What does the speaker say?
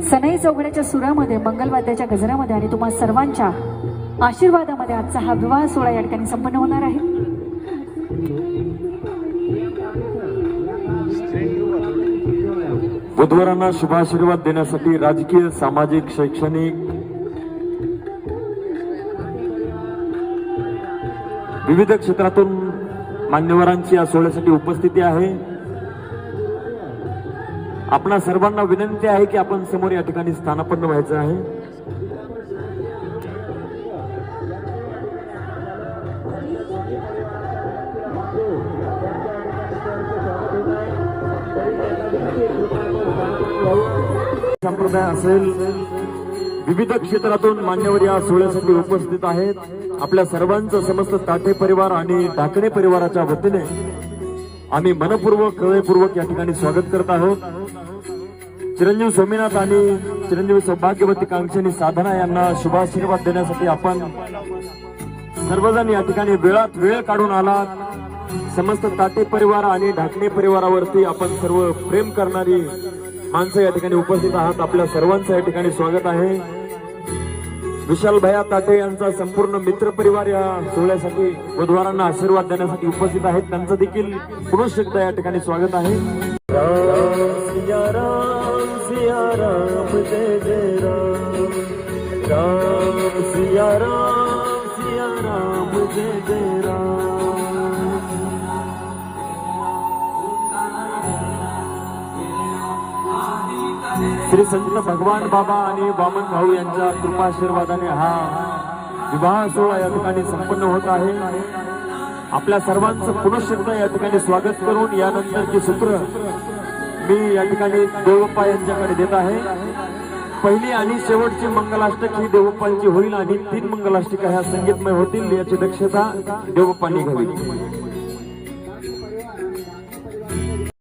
सनई चौघड्याच्या सुरामध्ये, मंगलवाद्याच्या गजरामध्ये आणि तुम्हा सर्वांच्या आशीर्वादामध्ये आजचा हा विवाह सोहळा या ठिकाणी संपन्न होणार आहे। बुधवारांना शुभाशीर्वाद देण्यासाठी राजकीय, सामाजिक, शैक्षणिक विविध क्षेत्रातून मान्यवरांची या सोहळ्यासाठी उपस्थिती आहे। आपणा सर्वांना विनंती आहे की आपण समोर या ठिकाणी स्थानापन्न व्हायचं आहे। संप्रदाय असेल, विविध क्षेत्रातून मान्यवर या सोहळ्यासाठी उपस्थित आहेत। आपल्या सर्वांचं समस्त ताठे परिवार आणि ढाकणे परिवाराच्या वतीने आम्ही मनपूर्वक, हृदयपूर्वक या ठिकाणी स्वागत करत आहोत। चिरंजीव स्वामीनाथ आणि चिरंजीव सौभाग्यवती कांक्षणी साधना यांना शुभाशीर्वाद देण्यासाठी आपण सर्वजण या ठिकाणी वेळात वेळ काढून आलात। समस्त ताटे परिवार आणि ढाकणे परिवारावरती आपण सर्व प्रेम करणारी माणसं या ठिकाणी उपस्थित आहात। आपल्या सर्वांचं या ठिकाणी स्वागत आहे। विशाल भैया ताटे यांचा संपूर्ण मित्र परिवार या सोहळ्यासाठी बुधवारांना आशीर्वाद देण्यासाठी उपस्थित आहेत। त्यांचं देखील पुनश्च एकदा या ठिकाणी स्वागत आहे। सिया राम जय जय राम, राम सिया राम जय जय राम। श्री संत भगवान बाबा आणि वामन भाऊ यांच्या कृपाशीर्वादाने हा विवाह सोहळा या ठिकाणी संपन्न होत आहे। आपल्या सर्वांचं पुनश्च एकदा या ठिकाणी स्वागत करून यानंतरची सूत्र मी या ठिकाणी देवप्पा यांच्याकडे देत आहे। पहिली आणि शेवटची मंगलाष्टक ही देवप्पांची होईल आणि 3 मंगलाष्टिका ह्या संगीतमय होतील याची दक्षता देवप्पांनी घ्यावी।